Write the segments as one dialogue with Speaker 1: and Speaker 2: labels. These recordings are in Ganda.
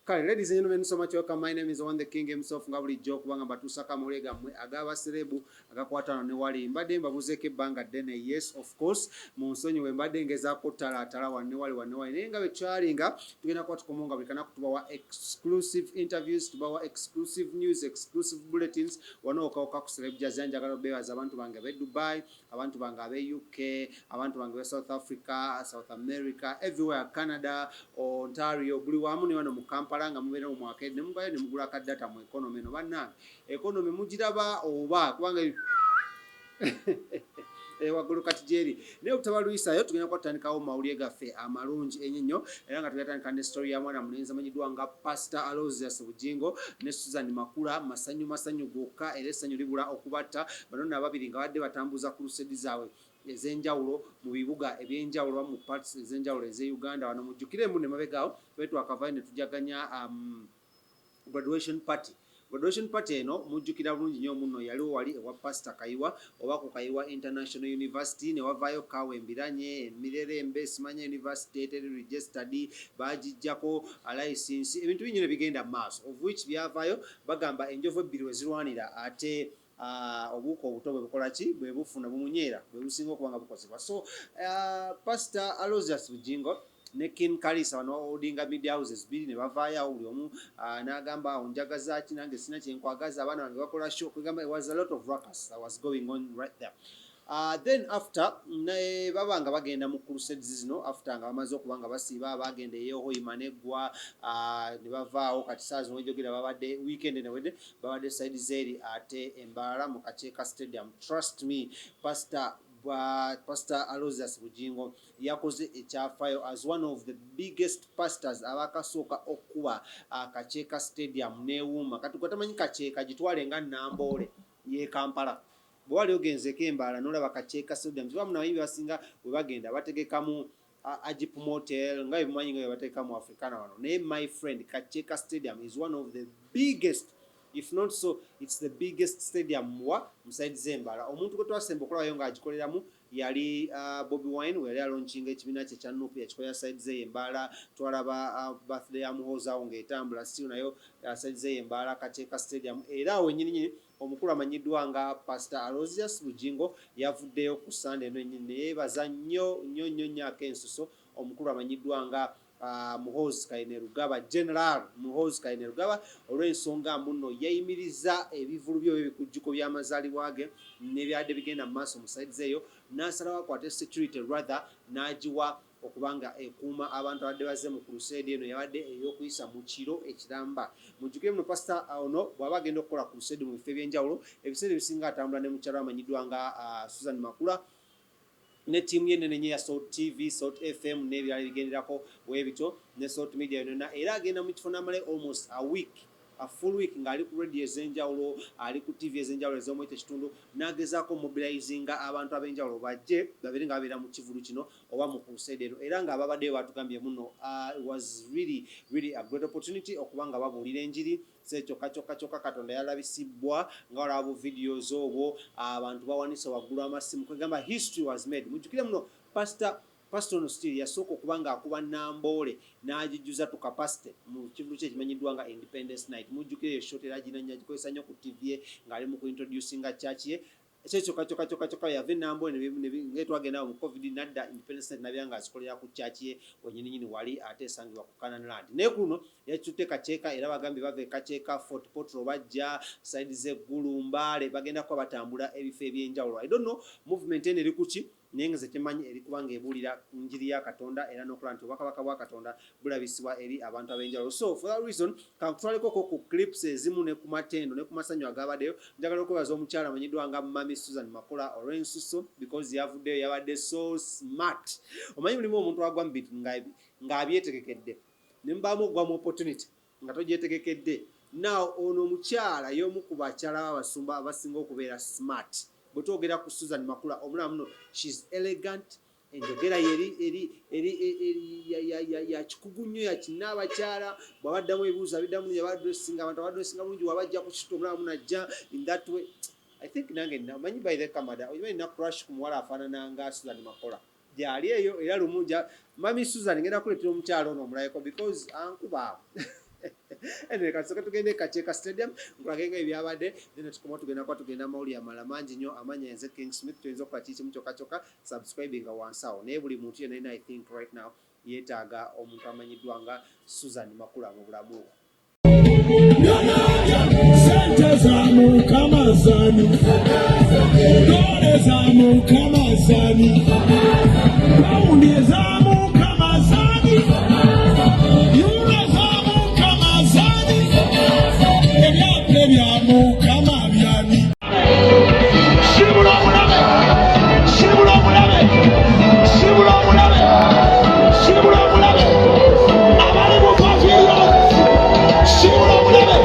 Speaker 1: Kale, ladies and gentlemen, so much welcome. My name is One the King himself. Ngabuli joke kubanga batusaka mulega mwe agaba serebu agakwatana ne wali mbadde mbabuzeke banga dene. Yes, of course. Munsonyi we mbadde ngezaako tala wanne wali naye nga bwe kyalinga tugenda kuba tukomonga buli kana kutubawa exclusive interviews, tubawa exclusive news, exclusive bulletins wano okawuka ku serebu jazz. Njagala obeebaza abantu bange ab'e Dubai, abantu bange ab'e UK, abantu bange ab'e South Africa, South America, everywhere, Canada, Ontario, buli wamu ne wano mu Kampala nga mubeera mu mwaka ne mugayo ne mugula ka data mu economy no bannange economy mugiraba oba kubanga wagulu kati jeri naye obutabalwisayo tugenda kwatandikawo mawulire gaffe amalungi ennyo era nga tugatandika ne story ya mwana mulenzi amanyiddwa nga Pastor Aloysius Bujingo ne Susan Makula. Masanyu gokka era essanyu libula okubatta bano ababiri nga badde batambuza ku lusedi zaabwe ez'enjawulo mu bibuga ebyenjawulo mu parts ez'enjawulo ez'e Uganda. Wano mujjukiremu ne mabegaawo twakavayo ne tujaganya graduation party eno mujjukira bulungi nnyo muno yaliwo wali ewa Pastor Kayiwa oba ku Kayiwa International University ne wavaayo Kawe Mbiranye Mirerembe Simanya University teri registered bagijjako license ebintu binyine bigenda maaso of which byavaayo bagamba enjovu ebbiri wezirwanira ate obuuko obuto bwe bukola ki bwe bufuna bumunyeera bwe businga okuba nga bukozebwa. So Pastor Aloysius Bujingo ne King Kalisa wano Odinga Media Houses biri ne bavaayo buli omu n'agamba onjagaza ki nange sina kyenkwagaza abaana bange bakola show kugamba it was a lot of ruckus that was going on right there. Then after ne babanga bagenda mu crusades zino after nga bamaze okubanga basiiba bagenda eyohoima neggwa ne bavaawo kati saa zino ejogera babadde weekend newedde babadde side zeri ate Mbarara mu Kacheeka Steadium. Trust me, Pastor Aloysius Bujingo yakoze ekyafaayo as one of the biggest pastors abakasooka okuba Kacheeka Steadium neewuuma. Kati gwatamanyi Kacheeka gitwale nga Namboole ye Kampala bwali ogenzeko Mbarara n'olaba Kacheeka Stadium kiba munabayimbi basinga bwe bagenda bategekamu Ajip Motel nga ebimanyi nga bategeka mu Africana wano naye my friend Kacheeka Stadium is one of the biggest, if not so it's the biggest stadium wa muside z'Embarara. Omuntu gwe twasemba okulabayo ng'agikoleramu yali Bobby Wine we yali alaunchinga ekibiina kye kya Nuupu yakikola side z'Embarara. Twalaba birthday ya muhoozi awo ng'etambula still nayo side z'Embarara Kacheeka Stadium era awo nyininyini omukulu amanyiddwa nga Pastor Aloysius Bujingo yavuddeyo ku Sunday eno ennyini neyeebaza nnyo akensuso omukulu amanyiddwa nga Muhoozi Kainerugaba, General Muhoozi Kainerugaba olw'ensonga muno yayimiriza ebivulu byo ebikujjuko by'amazaalibwa ge n'ebyadde bigenda mu maaso mu side zeeyo n'asalawo akwate security rather n'agiwa okubanga ekuuma abantu abadde bazze mu crusade eno yabadde ey'okuyisa mu kiro ekiramba. Mujjukire muno Pastor ono bw'aba agenda okukola crusade mu bifo ebyenjawulo ebiseera ebisinga atambula ne mukyala amanyiddwa nga Susan Makula ne tiimu yenene ya Salt TV, Salt FM n'ebirala bigenderako bwebityo ne Salt Media yonna era agenda mu kifo n'amale almost a full week ng'ali ku radio ez'enjawulo ali ku TV ez'enjawulo ez'omu ekitundu n'agezaako mobilizinga abantu ab'enjawulo bajje babeere nga babeera mu kivulu kino oba mu crusade eno era ng'ababaddeyo batugambye muno it was really a great opportunity okuba nga babuulira enjiri kyokka Katonda yalabisibwa nga walaba videos obwo abantu bawanise waggulu amasimu kwegamba history was made. Mujjukire muno Pastor ono still yasooka okuba ng'akuba Namboole n'agijjuza to capacity mu kivulu kye kimanyiddwa nga Independence Night. Mujjukire eyo shot era agikozesa nnyo ku TV ye ng'ali mu kuintroducinga church ye kyokka yava Namboole ngetwagenda mu COVID nadda Independence Night nabya nga azikolera ku church ye wenyininyini wali ate esangibwa ku Canaan Land. Naye kuno yakitutte Kacheeka era bagambye bava e Kacheeka Fort Portal bajja side z'eggulu Mbale bagenda kuba batambula ebifo ebyenjawulo. I don't know movement eno eri kuki naye nze temanyi eri kubanga ebuulira njiri ya Katonda era n'okola nti obwakabaka bwa Katonda bulabisibwa eri abantu ab'enjawulo. So for that reason katwaleko ku clips ezimu ne ku matendo ne ku masanyu agabaddeyo. Njagala okwebaza omukyala amanyiddwa nga Mami Susan Makula olw'ensuso because yavuddeyo yabadde so smart. Omanyi mulimu omuntu agwa mu bintu ng'abyetegekedde ne mubaamu ogwa mu opportunity nga togyetegekedde. Now ono omukyala y'omu ku bakyala b'abasumba abasinga okubeera smart. Bwetwogera ku Susan Makula omulamu muno she's elegant enjogera ya kikugu nnyo ya kinaabakyala bw'abaddamu ebibuuzo abiddamu yabaddesinga abantu abaddesinga bulungi wabajja ku kito omulamu najja in that way. I think nange namanyi by the Canada oyimanyi na crush ku muwala afaanana nga Susan Makula gyali eyo era lumu Mami Susan ngenda kuleetera omukyala ono omulayeko because ankuba Anyway, kasooka tugende Kacheeka Stadium nkulagenga ebyabadde then tukoma tugenda mawulire amala mangi nnyo amanya nze King Smith tuyinza okukola kikimu kyokka subscribing wansi awo naye buli muntu yenna I think right now yeetaaga omuntu amanyiddwa nga Susan Makula mu bulamu.
Speaker 2: Sente za Mukama zani, dole za Mukama zani, paundi za Mukama zani, euro za Mukama zani, ebyape bya Mukama byani. Shibula mulabe, shibula mulabe, shibula mulabe, shibula mulabe, abali mu pavilion, shibula mulabe.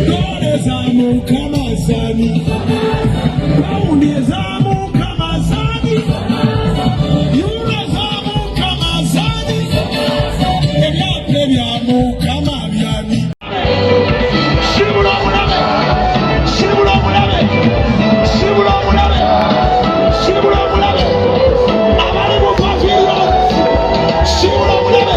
Speaker 2: Dole za Mukama zani, paundi za Mukama zani, euro za Mukama zani, ebyape bya Mukama byani. Shibula mulabe, shibula mulabe, shibula mulabe, shibula mulabe, abali mu pavilion, shibula mulabe.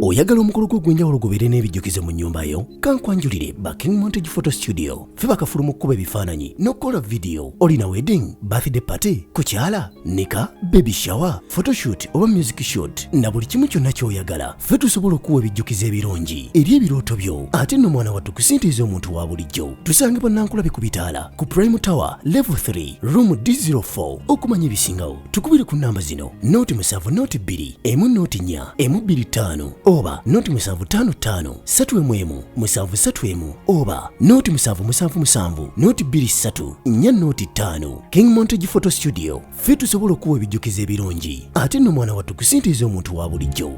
Speaker 3: Oyagala omukolo gw'enjawulo gubeere n'ebijjukize mu nnyumba yo kankwanjulire King Montage Photo Studio ffe bakafulu mu kkuba ebifaananyi n'okukola video. Olina wedding, birthday party, kukyala, nika, baby shower, photoshoot oba music shoot na buli kimu kyonna ky'oyagala ffe tusobola okuwa ebijjukize ebirungi eri ebirooto byo ate nno mwana wattu kusintiiza omuntu wa bulijjo. Tusange Bannankulabye ku Bitaala ku Prime Tower Level 3 Room D04. Okumanya ebisingawo tukubire ku nnamba zino 0702 104 125 oba noti 755 3 731 oba noti 777 noti 23 4 noti 5. King Montage Photo Studio ffe tusobola okuwa ebijjukize ebirungi ate nno mwana wattu kusintiiza omuntu wa bulijjo.